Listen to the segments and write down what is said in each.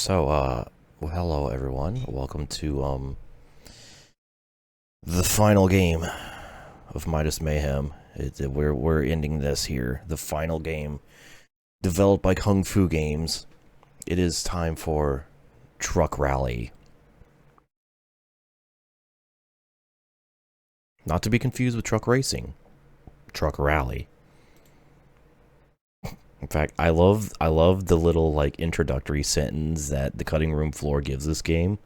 Well, hello everyone. Welcome to the final game of Midas Mayhem. We're ending this here. The final game, developed by Kung Fu Games. It is time for Truck Rally. Not to be confused with Truck Racing. Truck Rally. In fact, I love the little like introductory sentence that the cutting room floor gives this game.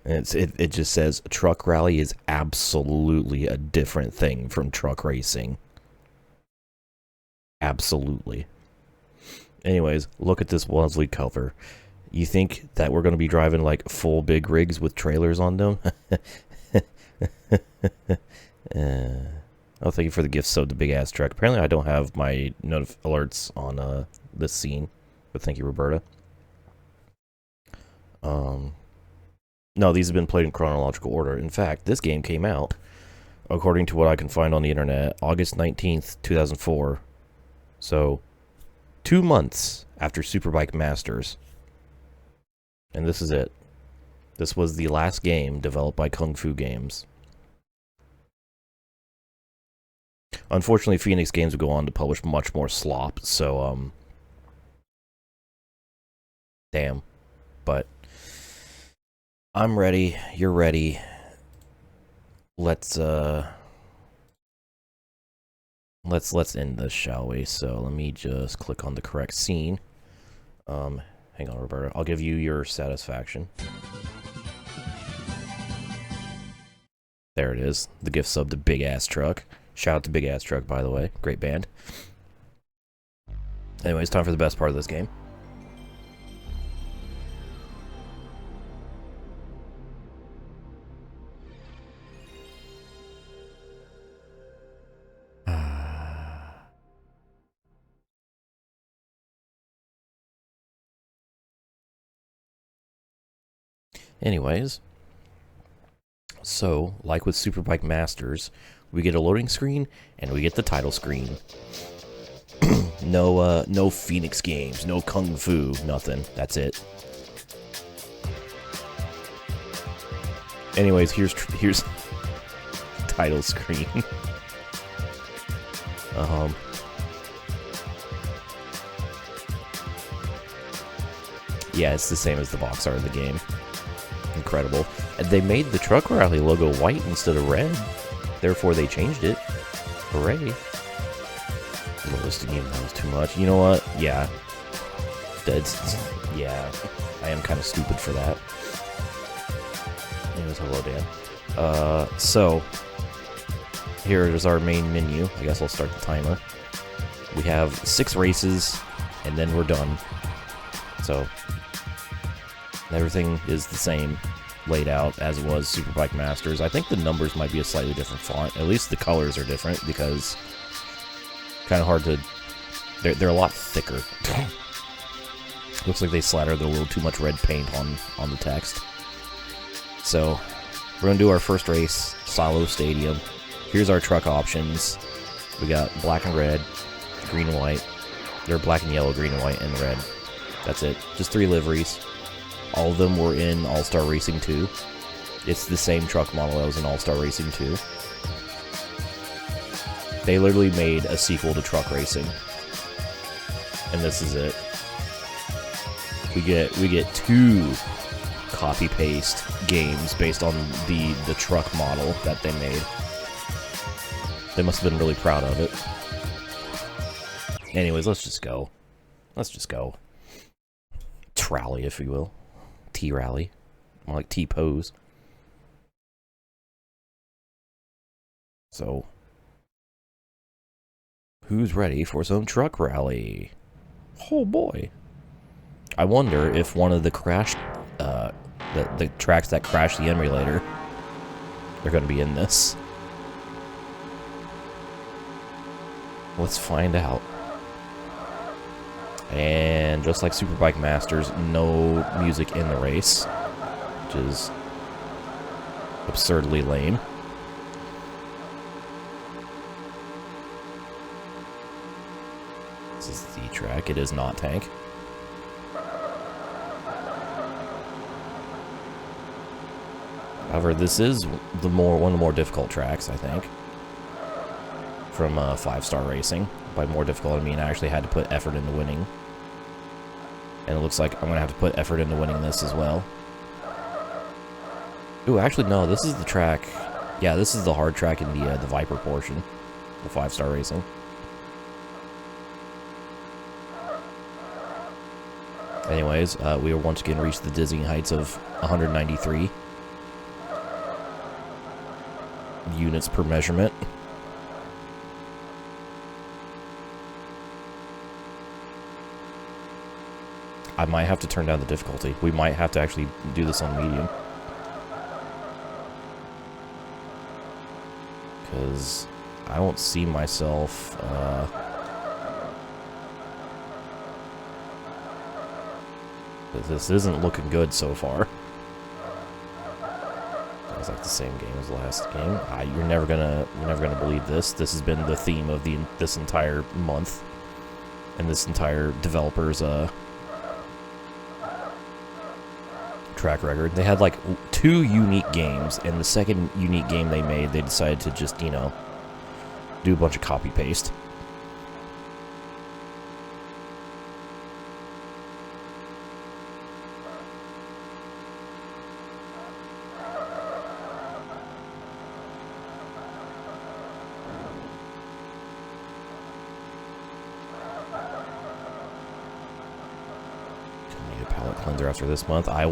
And it just says Truck Rally is absolutely a different thing from truck racing. Absolutely. Anyways, look at this lovely cover. You think that we're going to be driving like full big rigs with trailers on them? Oh, thank you for the gift sub, the big ass truck. Apparently I don't have my alerts on this scene, but thank you, Roberta. No, these have been played in chronological order. In fact, this game came out, according to what I can find on the internet, August 19th, 2004. So, 2 months after Superbike Masters. And this is it. This was the last game developed by Kung Fu Games. Unfortunately, Phoenix Games would go on to publish much more slop, so, damn. But I'm ready, you're ready. Let's end this, shall we? So let me just click on the correct scene. Hang on, Roberta. I'll give you your satisfaction. There it is. The gift sub, the big ass truck. Shout out to Big Ass Truck, by the way. Great band. Anyways, time for the best part of this game. Anyways, so, like with Superbike Masters, we get a loading screen, and we get the title screen. No Phoenix Games, no Kung Fu, nothing. That's it. Anyways, here's title screen. Yeah, it's the same as the box art of the game. Incredible. And they made the Truck Rally logo white instead of red. Therefore, they changed it. Hooray. Listing even that was too much. You know what? Yeah. Yeah. I am kind of stupid for that. Anyways, hello, Dan. So, here is our main menu. I guess I'll start the timer. We have 6 races, and then we're done. So, everything is the same laid out as it was Superbike Masters. I think the numbers might be a slightly different font. At least the colors are different because kind of hard to... They're a lot thicker. Looks like they slattered a little too much red paint on the text. So, we're going to do our first race, Salo Stadium. Here's our truck options. We got black and red, green and white. They're black and yellow, green and white, and red. That's it. Just 3 liveries. All of them were in All-Star Racing 2. It's the same truck model that was in All-Star Racing 2. They literally made a sequel to Truck Racing. And this is it. We get 2 copy-paste games based on the truck model that they made. They must have been really proud of it. Anyways, let's just go. Let's just go. Trally, if you will. T-Rally. More like T-Pose. So, who's ready for some Truck Rally? Oh boy. I wonder if one of the the tracks that crashed the emulator are going to be in this. Let's find out. And just like Superbike Masters, no music in the race, which is absurdly lame. This is the track. It is not Tank. However, this is one of the more difficult tracks, I think, from 5-star racing. By more difficult, I mean I actually had to put effort into winning. And it looks like I'm going to have to put effort into winning this as well. Ooh, actually, no, this is the track. Yeah, this is the hard track in the Viper portion of 5-star racing. Anyways, we have once again reached the dizzying heights of 193 units per measurement. I might have to turn down the difficulty. We might have to actually do this on medium. Because I don't see myself... this isn't looking good so far. It's like the same game as the last game. You're never gonna believe this. This has been the theme of this entire month and this entire developer's track record. They had like 2 unique games, and the second unique game they made, they decided to just, you know, do a bunch of copy paste. Cleanser after this month. I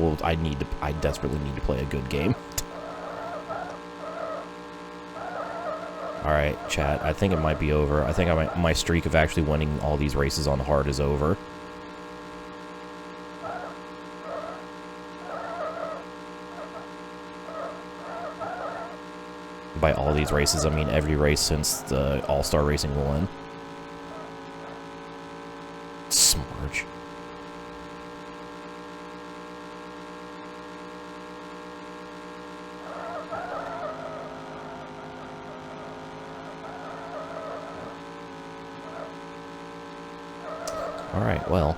desperately need to play a good game. Alright, chat, I think it might be over. I think my streak of actually winning all these races on hard is over. By all these races, I mean every race since the All-Star Racing 1. Smarge. Alright, well.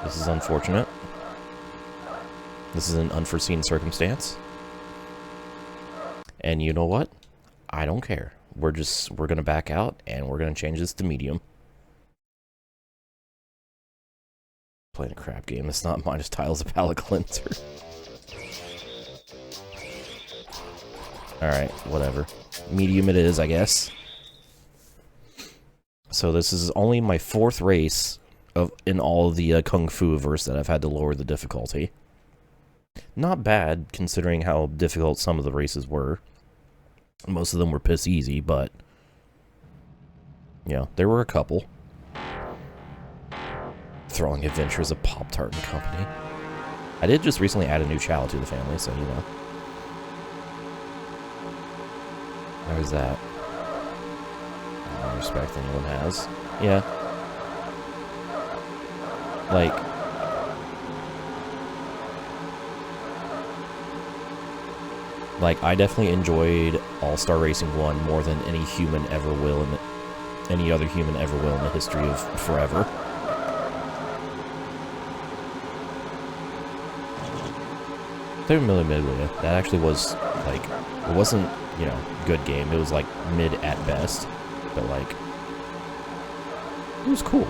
This is unfortunate. This is an unforeseen circumstance. And you know what? I don't care. We're gonna back out and we're gonna change this to medium. Playing a crap game. It's not minus tiles a palate cleanser. Alright, whatever. Medium it is, I guess. So this is only my 4th race in all of the Kung Fu-verse that I've had to lower the difficulty. Not bad, considering how difficult some of the races were. Most of them were piss easy, but... yeah, there were a couple. Thrilling Adventures of Pop-Tart and Company. I did just recently add a new child to the family, so, you know. There's that. No respect anyone has. Yeah. Like, I definitely enjoyed All-Star Racing 1 more than any human ever will in any other human ever will in the history of forever. That actually was, like, it wasn't, you know, good game. It was, like, mid at best. But, like, it was cool.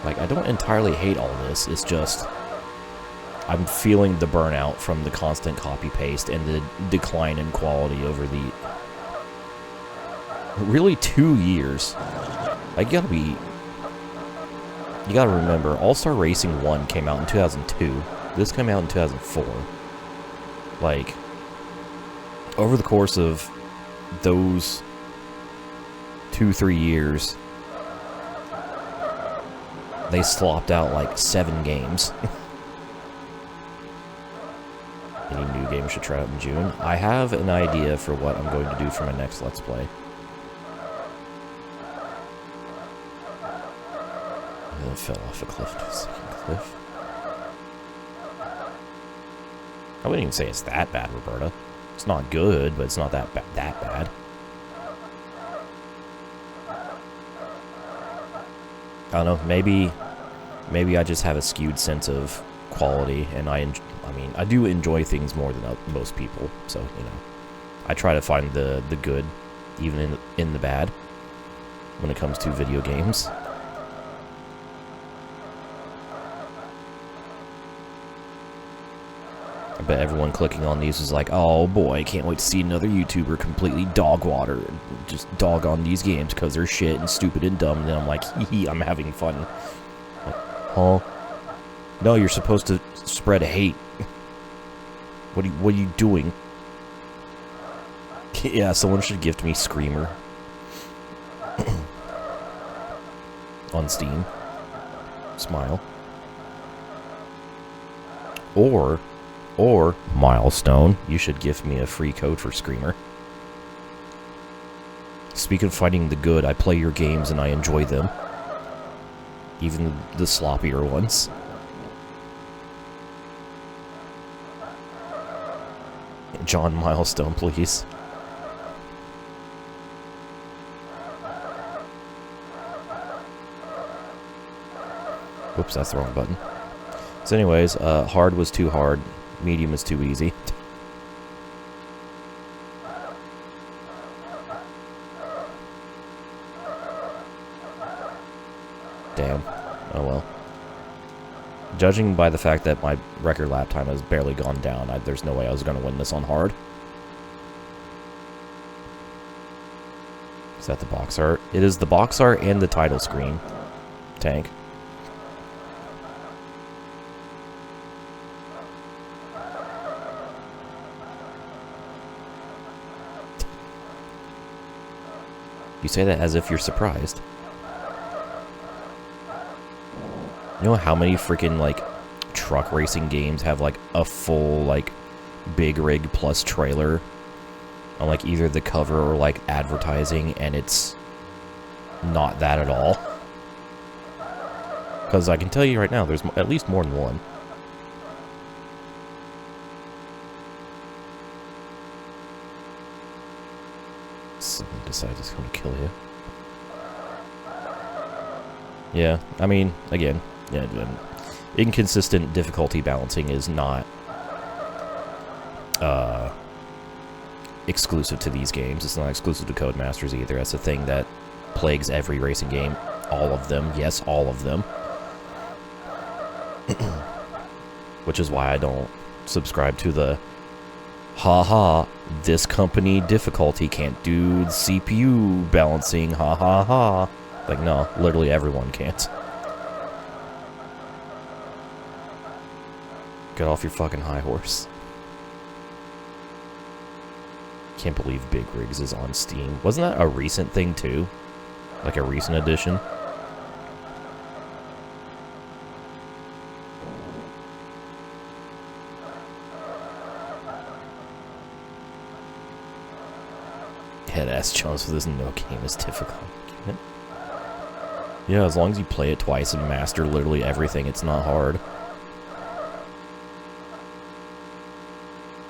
Like, I don't entirely hate all this. It's just, I'm feeling the burnout from the constant copy-paste and the decline in quality over the, really, 2 years. Like, you gotta remember, All-Star Racing 1 came out in 2002. This came out in 2004. Like, over the course of those 2-3 years, they slopped out like 7 games. Any new game should try out in June. I have an idea for what I'm going to do for my next Let's Play. I fell off a cliff to a second cliff. I wouldn't even say it's that bad, Roberta. It's not good, but it's not that bad. I don't know, maybe I just have a skewed sense of quality, and I mean, I do enjoy things more than most people, so, you know, I try to find the good, even in the bad, when it comes to video games. I bet everyone clicking on these is like, oh boy, I can't wait to see another YouTuber completely dog water and just dog on these games because they're shit and stupid and dumb. And then I'm like, hee, I'm having fun. Like, huh? No, you're supposed to spread hate. What are you doing? Yeah, someone should gift me Screamer on Steam. Smile. Or, Milestone, you should gift me a free code for Screamer. Speaking of finding the good, I play your games and I enjoy them. Even the sloppier ones. John Milestone, please. Oops, that's the wrong button. So anyways, hard was too hard. Medium is too easy. Damn. Oh well. Judging by the fact that my record lap time has barely gone down, there's no way I was going to win this on hard. Is that the box art? It is the box art and the title screen. Tank. You say that as if you're surprised. You know how many freaking, like, truck racing games have, like, a full, like, big rig plus trailer on, like, either the cover or, like, advertising, and it's not that at all? Because I can tell you right now, there's at least more than one. Someone decides it's going to kill you. Yeah, I mean, again, yeah, inconsistent difficulty balancing is not exclusive to these games. It's not exclusive to Codemasters either. That's a thing that plagues every racing game. All of them. Yes, all of them. Which is why I don't subscribe to the haha, this company difficulty can't do CPU balancing, ha ha ha. Like, no, literally everyone can't. Get off your fucking high horse. Can't believe Big Rigs is on Steam. Wasn't that a recent thing, too? Like a recent edition? Head-ass Jones for this no game is difficult. Yeah, as long as you play it twice and master literally everything, it's not hard.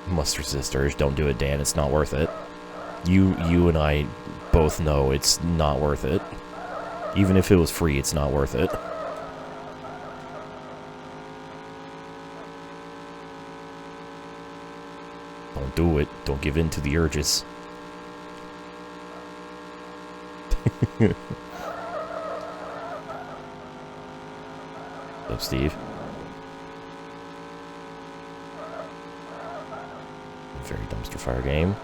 Must resist urge. Don't do it, Dan. It's not worth it. You and I both know it's not worth it. Even if it was free, it's not worth it. Don't do it. Don't give in to the urges. Up, Steve. Very dumpster fire game.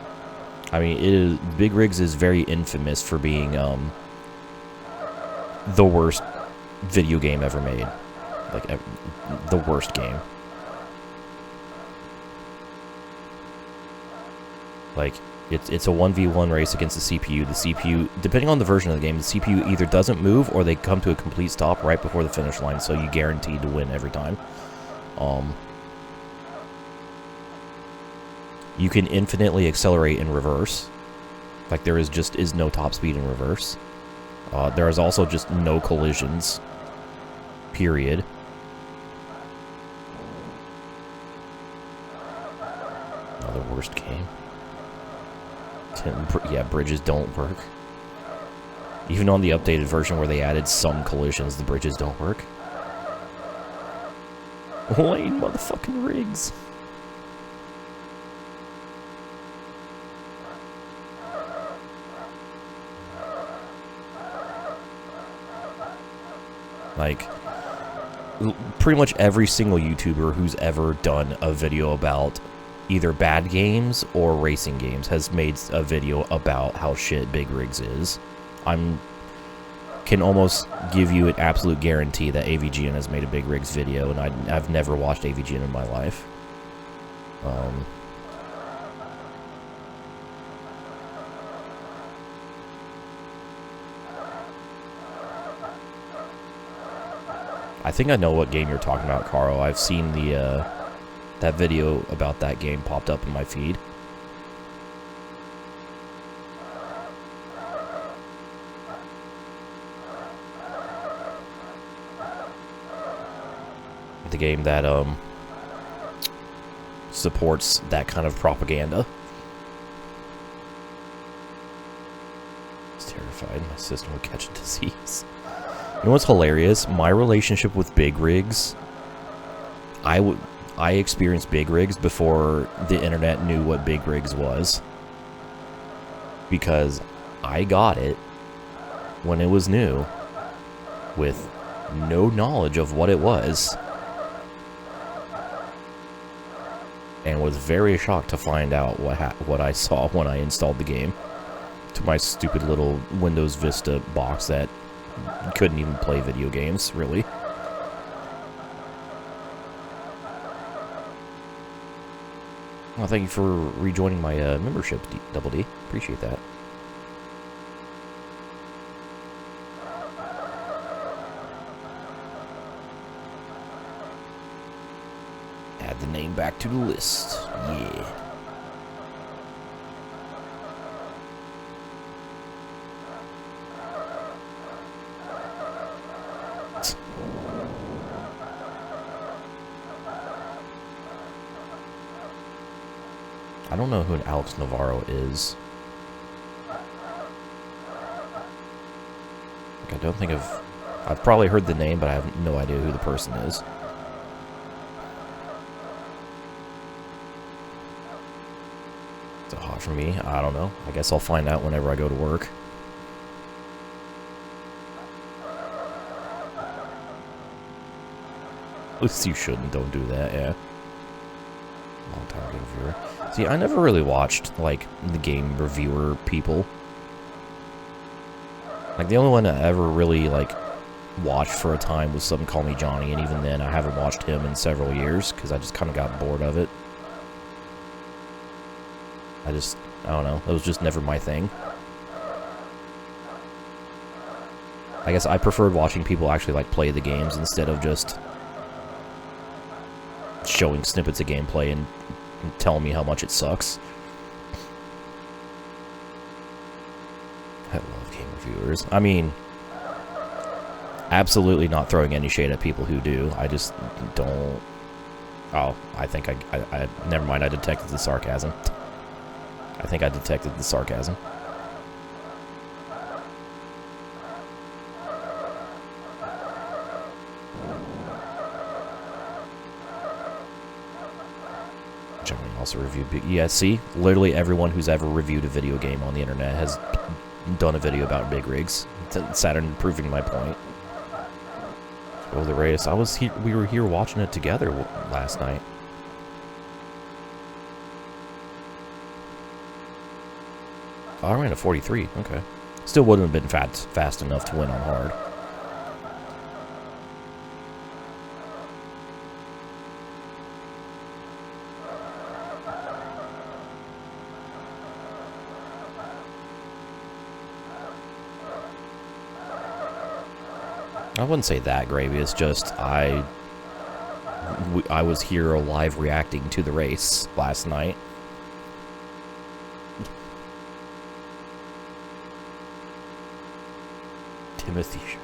I mean, Big Rigs is very infamous for being the worst video game ever made. Like, the worst game. Like, it's a 1v1 race against the CPU. The CPU, depending on the version of the game, the CPU either doesn't move or they come to a complete stop right before the finish line, so you guaranteed to win every time. You can infinitely accelerate in reverse. Like, there is no top speed in reverse. There is also just no collisions. Period. Another worst game. Yeah, bridges don't work. Even on the updated version where they added some collisions, the bridges don't work. Lane motherfucking rigs. Like, pretty much every single YouTuber who's ever done a video about either bad games or racing games has made a video about how shit Big Rigs is. Can almost give you an absolute guarantee that AVGN has made a Big Rigs video, and I've never watched AVGN in my life. I think I know what game you're talking about, Carl. I've seen the that video about that game popped up in my feed. The game that supports that kind of propaganda. I was terrified my system would catch a disease. You know what's hilarious? My relationship with Big Rigs, I experienced Big Rigs before the internet knew what Big Rigs was. Because I got it when it was new with no knowledge of what it was. And was very shocked to find out what I saw when I installed the game to my stupid little Windows Vista box that couldn't even play video games, really. Well, thank you for rejoining my membership, Double D. Appreciate that. Add the name back to the list. Yeah. I don't know who an Alex Navarro is. Like, I don't think I've probably heard the name, but I have no idea who the person is. Is it hot for me? I don't know. I guess I'll find out whenever I go to work. At least you shouldn't. Don't do that, yeah. Long time game reviewer. See, I never really watched, like, the game reviewer people. Like, the only one I ever really, like, watched for a time was Some Call Me Johnny, and even then I haven't watched him in several years, because I just kind of got bored of it. I don't know, that was just never my thing. I guess I preferred watching people actually, like, play the games instead of just showing snippets of gameplay and telling me how much it sucks. I love game reviewers. I mean, absolutely not throwing any shade at people who do. I just don't... Oh, I think I never mind, I detected the sarcasm. I think I detected the sarcasm. Also reviewed yeah, see, literally everyone who's ever reviewed a video game on the internet has done a video about Big Rigs. Saturn proving my point. Oh, the race. We were here watching it together last night. Oh, I ran a 43. Okay. Still wouldn't have been fast enough to win on hard. I wouldn't say that gravy, it's just I was here live reacting to the race last night. Timothy.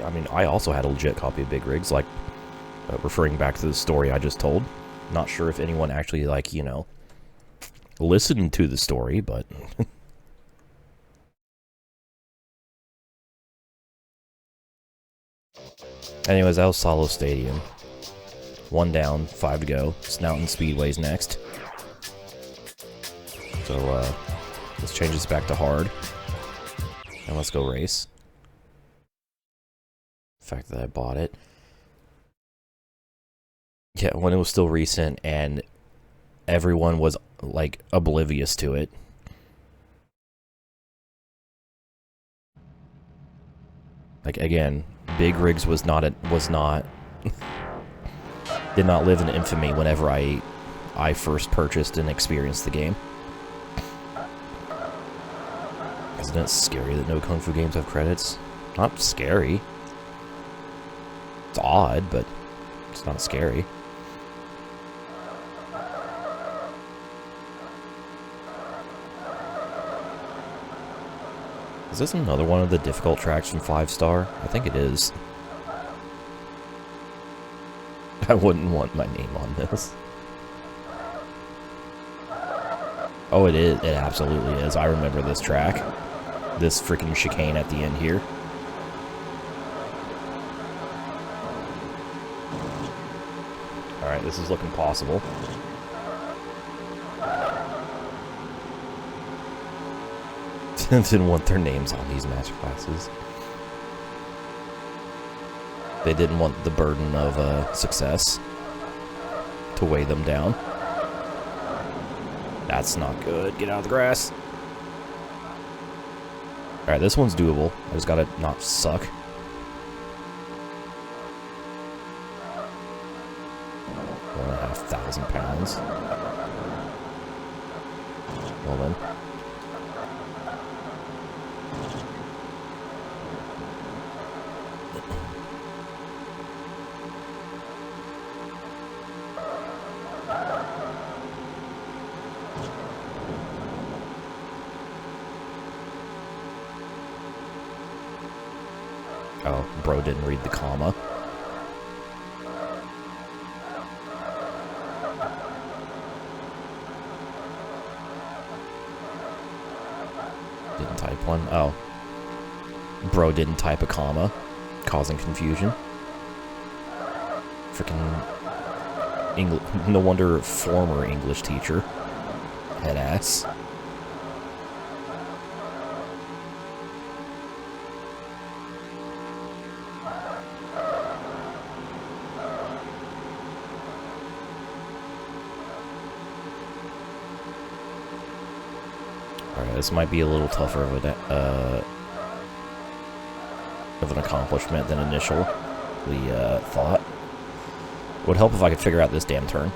I mean, I also had a legit copy of Big Rigs, like, referring back to the story I just told. Not sure if anyone actually, like, you know, listened to the story, but... Anyways, that was Salo Stadium. 1 down, 5 to go. Snouten Speedway's next. So, let's change this back to hard. And let's go race. The fact that I bought it. Yeah, when it was still recent and everyone was, like, oblivious to it. Like, again, Big Rigs was not did not live in infamy whenever I first purchased and experienced the game. Isn't it scary that no Kung Fu games have credits? Not scary. It's odd, but it's not scary. Is this another one of the difficult tracks from 5 Star? I think it is. I wouldn't want my name on this. Oh, it is. It absolutely is. I remember this track. This freaking chicane at the end here. Alright, this is looking possible. Didn't want their names on these masterclasses. They didn't want the burden of success to weigh them down. That's not good. Get out of the grass. Alright, this one's doable. I just gotta not suck. 1,500 pounds. Well then. Oh, bro didn't read the comma. Didn't type one. Oh. Bro didn't type a comma, causing confusion. Freaking English. No wonder former English teacher. Head ass. Alright, this might be a little tougher of an accomplishment than initially thought. It would help if I could figure out this damn turn.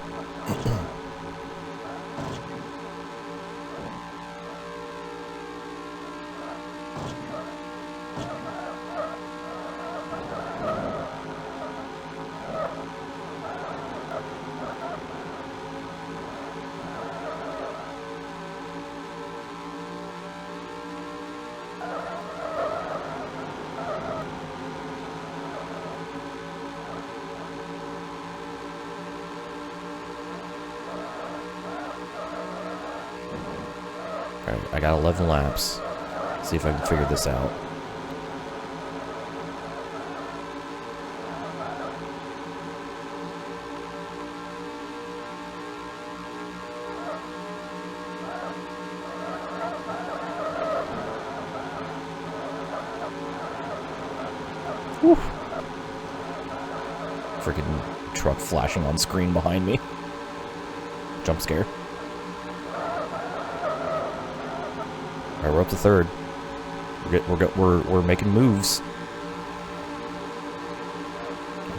Alright, I got 11 laps. See if I can figure this out. Whew. Freaking truck flashing on screen behind me. Jump scare. Alright, we're up to third. We're making moves.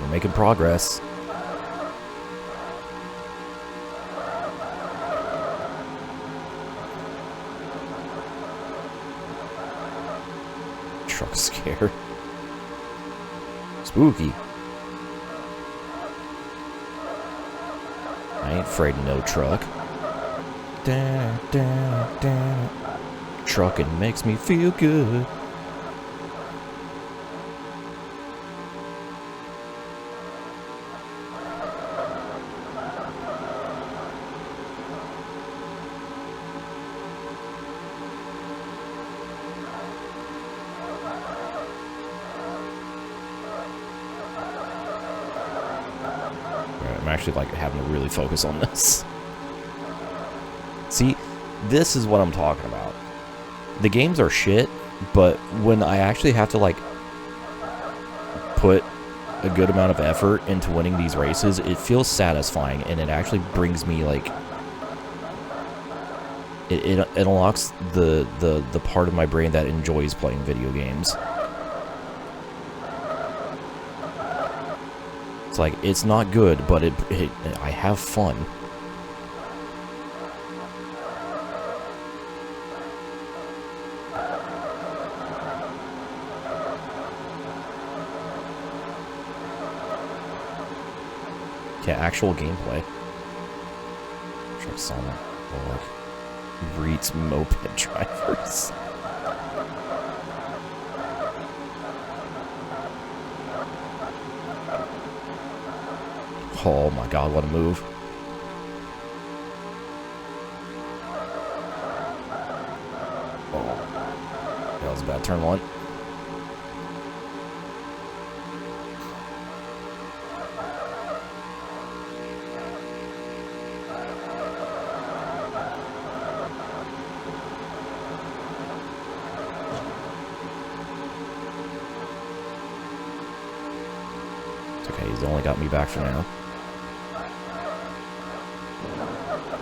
We're making progress. Truck scare. Spooky. I ain't afraid of no truck. Da, da, da. Trucking makes me feel good. I'm actually, like, having to really focus on this. See, this is what I'm talking about. The games are shit, but when I actually have to, like, put a good amount of effort into winning these races, it feels satisfying, and it actually brings me, like... It unlocks the part of my brain that enjoys playing video games. It's like, it's not good, but I have fun. Yeah, actual gameplay. Truck Sonic, like, Reeds moped drivers. Oh my god, what a move. Oh, that was a bad turn one. Okay, he's only got me back for now.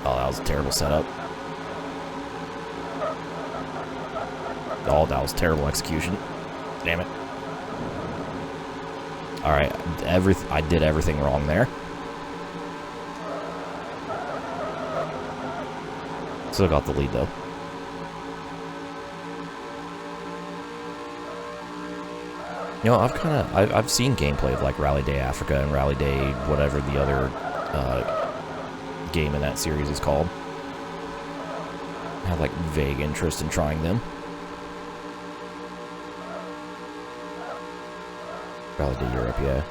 Oh, that was a terrible setup. Oh, that was terrible execution. Damn it. Alright, I did everything wrong there. Still got the lead, though. You know, I've seen gameplay of, like, Rally Day Africa and Rally Day whatever the other game in that series is called. I have, like, vague interest in trying them. Rally Day Europe, yeah.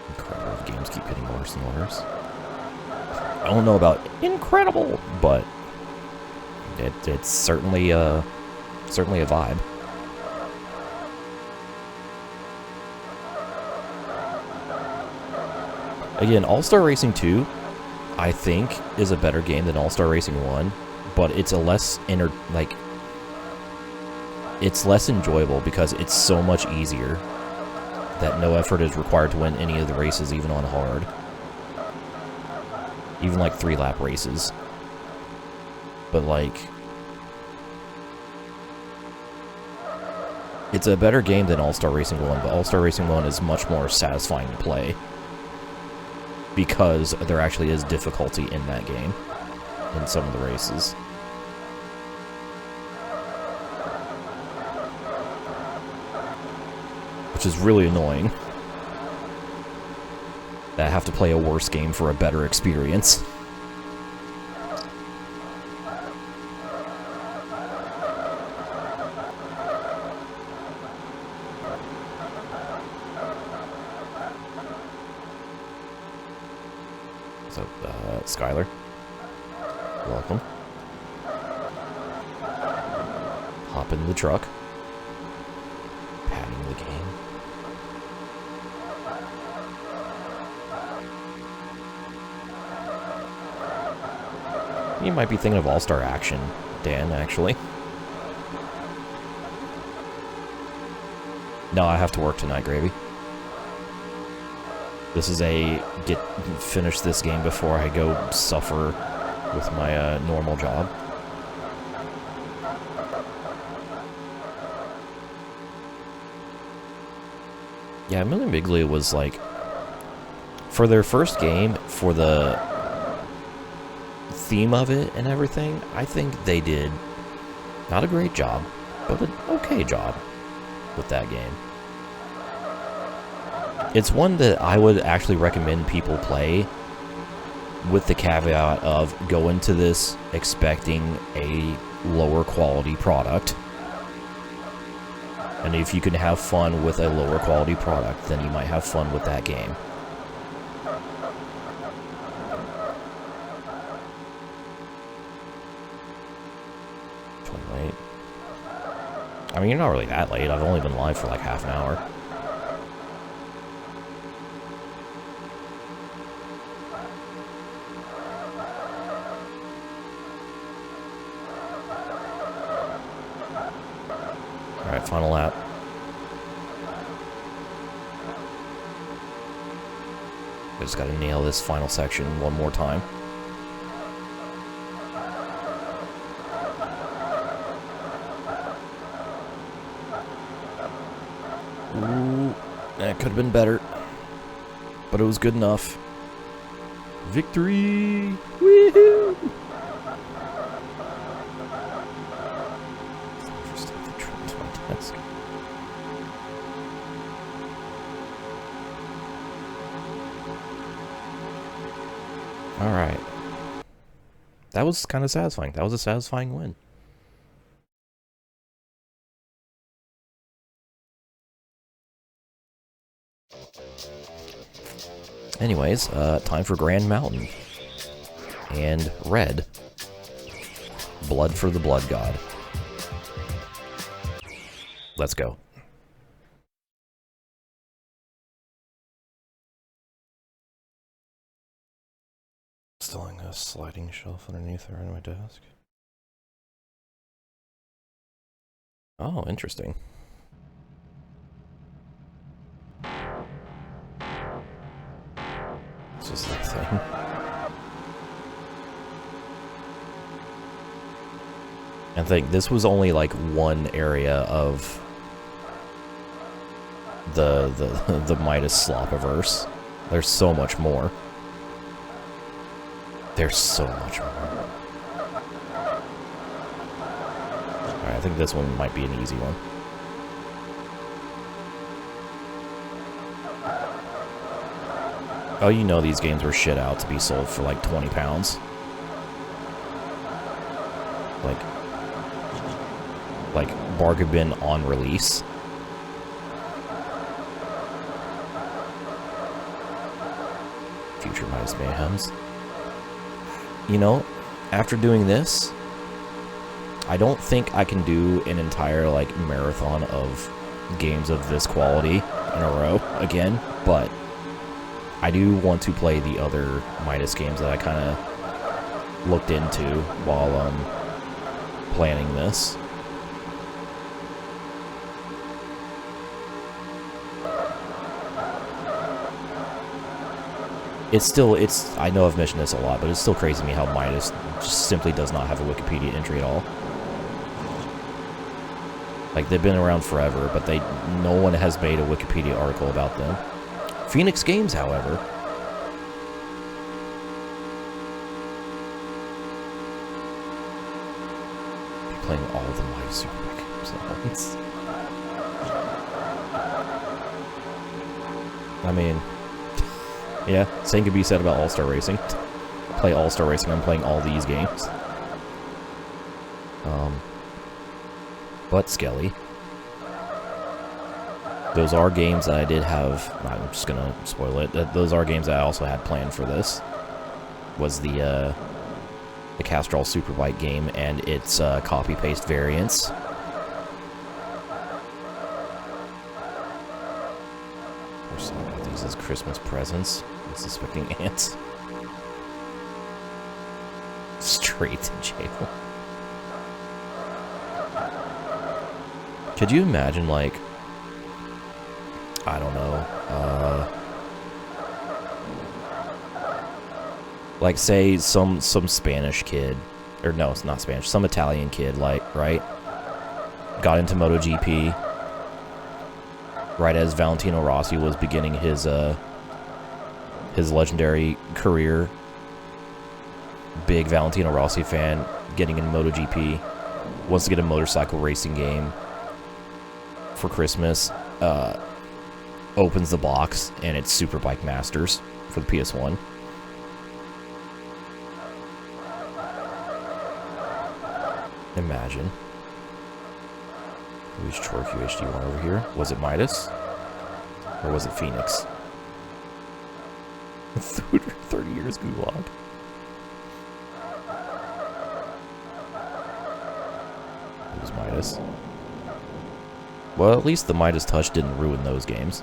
Incredible. Games keep getting worse and worse. I don't know about incredible, but it's certainly a vibe. Again, All-Star Racing 2, I think, is a better game than All-Star Racing 1, but it's a less it's less enjoyable because it's so much easier that no effort is required to win any of the races, even on hard. Even like 3-lap races. But like, it's a better game than All-Star Racing 1, but All-Star Racing 1 is much more satisfying to play. Because there actually is difficulty in that game, in some of the races. Which is really annoying. That I have to play a worse game for a better experience. So, Skylar, welcome. Hop in the truck. Padding the game. You might be thinking of All-Star Action, Dan, actually. No, I have to work tonight, Gravy. This is a finish this game before I go suffer with my normal job. Yeah, Million Biglia was like, for their first game, for the theme of it and everything, I think they did not a great job, but an okay job with that game. It's one that I would actually recommend people play, with the caveat of go into this expecting a lower quality product. And if you can have fun with a lower quality product, then you might have fun with that game. I mean, you're not really that late. I've only been live for like half an hour. Alright, final lap. I just gotta nail this final section one more time. Ooh, that could have been better, but it was good enough. Victory! Woohoo! Alright. That was kind of satisfying. That was a satisfying win. Anyways, time for Grand Mountain. And red. Blood for the Blood God. Let's go. Installing a sliding shelf underneath or on my desk. Oh, interesting. It's just that thing. I think this was only like one area of the Midas Slopiverse. There's so much more. There's so much more. Alright, I think this one might be an easy one. Oh, you know these games were shit out to be sold for like 20 pounds. Like bargain bin on release. Future Midas Mayhems. You know, after doing this, I don't think I can do an entire, like, marathon of games of this quality in a row again, but I do want to play the other Midas games that I kind of looked into while planning this. I know I've mentioned this a lot, but it's still crazy to me how Midas just simply does not have a Wikipedia entry at all. Like, they've been around forever, but no one has made a Wikipedia article about them. Phoenix Games, however, playing all the Midas Super games at once. I mean, yeah, same could be said about All-Star Racing. Play All-Star Racing, I'm playing all these games. But Skelly. Those are games that I did have, I'm just gonna spoil it, those are games that I also had planned for this. Was the Castrol Superbike game and its copy-paste variants. I think this is Christmas presents. Suspecting ants. Straight to jail. Could you imagine, like, I don't know, like, say some Spanish kid, or no, it's not Spanish, some Italian kid, like, right, got into MotoGP right as Valentino Rossi was beginning his legendary career. Big Valentino Rossi fan, getting into MotoGP, wants to get a motorcycle racing game for Christmas, opens the box, and it's Superbike Masters for the PS1. Imagine. Who's Chore QHD1 over here? Was it Midas? Or was it Phoenix? 30 years gulag. It was Midas. Well, at least the Midas Touch didn't ruin those games.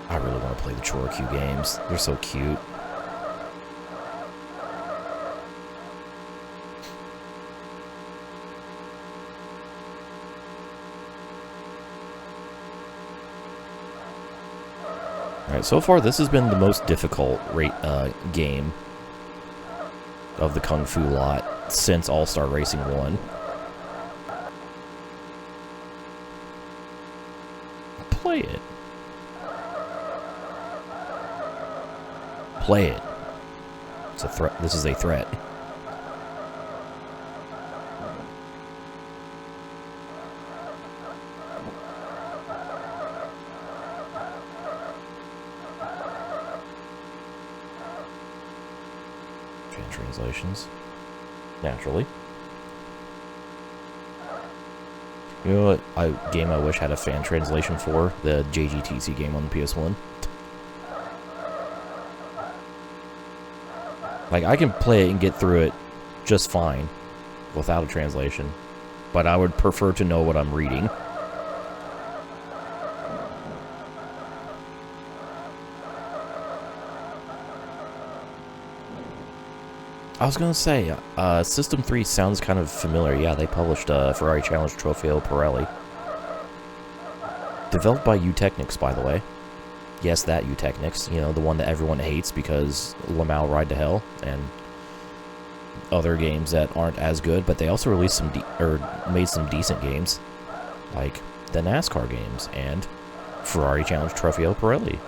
I really want to play the Chorikyu games. They're so cute. Alright, so far this has been the most difficult game of the Kung Fu lot since All-Star Racing 1. Play it. Play it. It's a threat. This is a threat. Translations. Naturally. You know what game I wish had a fan translation for? The JGTC game on the PS1. Like, I can play it and get through it just fine without a translation, but I would prefer to know what I'm reading. I was gonna say, System 3 sounds kind of familiar. Yeah, they published Ferrari Challenge Trofeo Pirelli. Developed by Eutechnics, by the way. Yes, that Eutechnics. You know, the one that everyone hates because Lamau Ride to Hell and other games that aren't as good. But they also released some made some decent games, like the NASCAR games and Ferrari Challenge Trofeo Pirelli.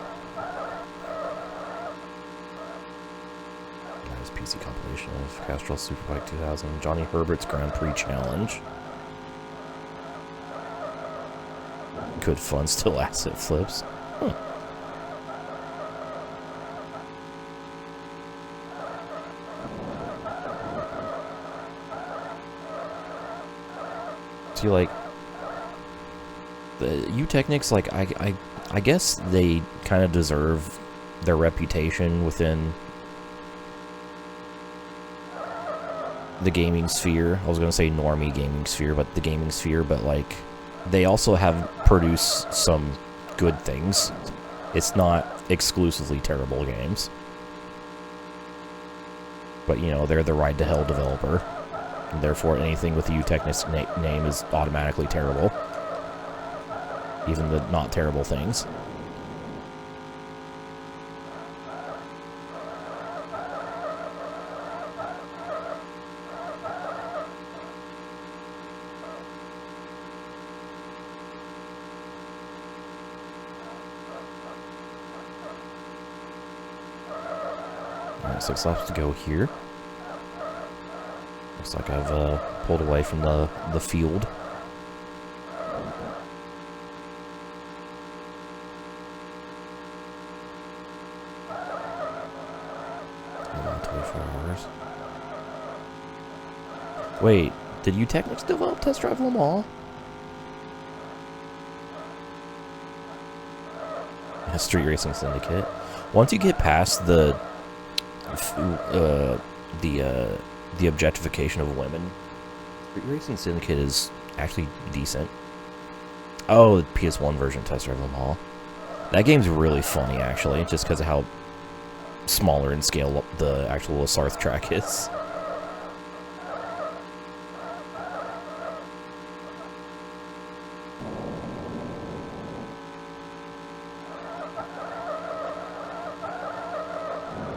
PC compilation of Castrol Superbike 2000, Johnny Herbert's Grand Prix Challenge. Good fun, still asset flips. Huh. See, like, the Eutechnics, like, I guess they kind of deserve their reputation within the gaming sphere. I was going to say normie gaming sphere, but the gaming sphere, but like, they also have produced some good things. It's not exclusively terrible games. But, you know, they're the Ride to Hell developer, and therefore anything with the Eutechnics name is automatically terrible. Even the not terrible things. Alright, 6 laps to go here. Looks like I've pulled away from the field. About 24 hours. Wait, did Eutechnics develop Test Drive Le Mans? Street Racing Syndicate. Once you get past the objectification of women, Street Racing Syndicate is actually decent. Oh, the PS1 version Test Drive Le Mans. That game's really funny, actually, just because of how smaller in scale the actual Lasarth track is.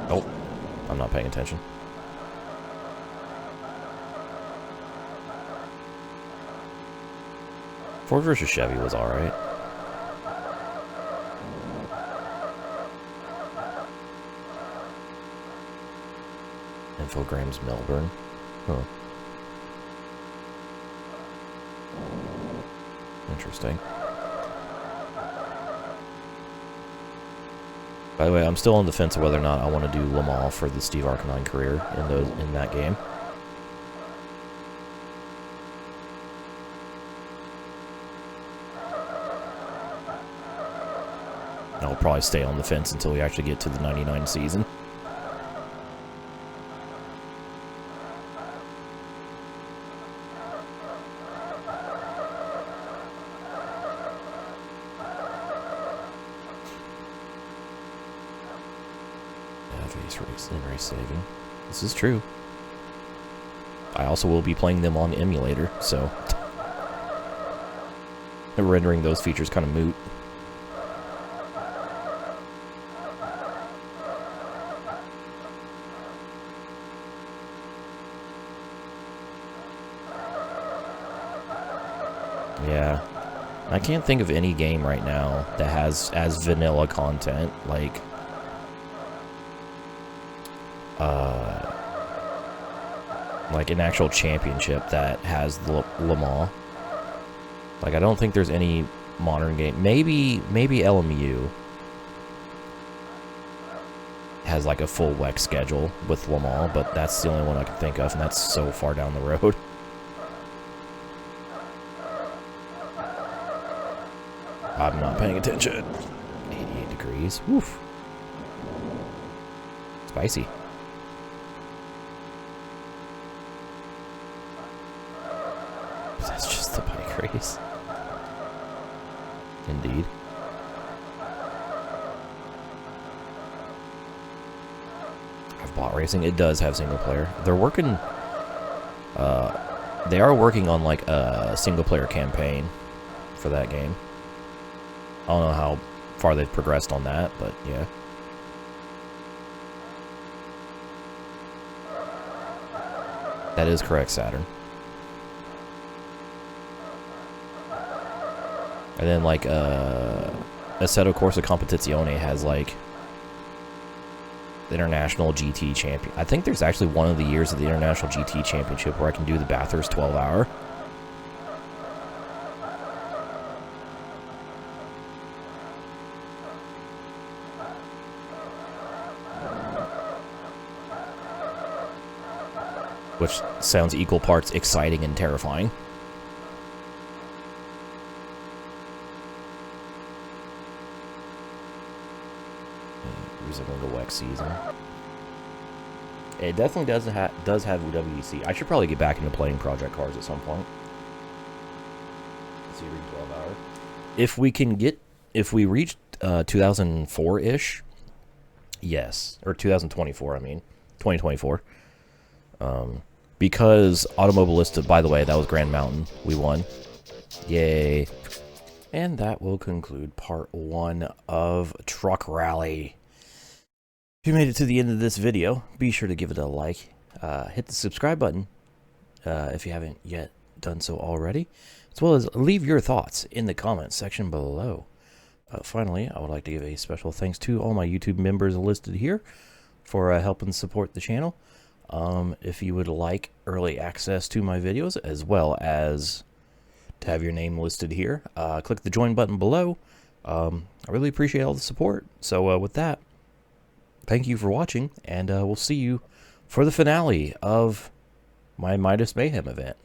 Oh, I'm not paying attention. Ford versus Chevy was alright. Infogrames Melbourne. Huh. Interesting. By the way, I'm still on the fence of whether or not I want to do Le Mans for the Steve Arcanine career in that game. I'll probably stay on the fence until we actually get to the 99 season. PSX race and race saving. This is true. I also will be playing them on emulator, so rendering those features kind of moot. Yeah. I can't think of any game right now that has as vanilla content, like an actual championship that has Le Mans. Like, I don't think there's any modern game. Maybe LMU has like a full WEC schedule with Le Mans, but that's the only one I can think of, and that's so far down the road. I'm not paying attention. 88 degrees. Woof. Spicy. That's just the bike race. Indeed. I've bought racing. It does have single player. They're working. They are working on like a single player campaign for that game. I don't know how far they've progressed on that, but yeah. That is correct, Saturn. And then, like, Assetto Corsa Competizione has, like, the International GT Champion. I think there's actually one of the years of the International GT Championship where I can do the Bathurst 12-hour. Which sounds equal parts exciting and terrifying. Resembling the WEC season. It definitely does have WEC. I should probably get back into playing Project Cars at some point. Series 12-hour. If we reach 2004-ish, yes, or 2024. I mean, 2024. Because Automobilista, by the way, that was Grand Mountain. We won. Yay. And that will conclude part 1 of Truck Rally. If you made it to the end of this video, be sure to give it a like. Hit the subscribe button if you haven't yet done so already. As well as leave your thoughts in the comments section below. Finally, I would like to give a special thanks to all my YouTube members listed here for helping support the channel. If you would like early access to my videos, as well as to have your name listed here, click the join button below. I really appreciate all the support. So with that, thank you for watching, and we'll see you for the finale of my Midas Mayhem event.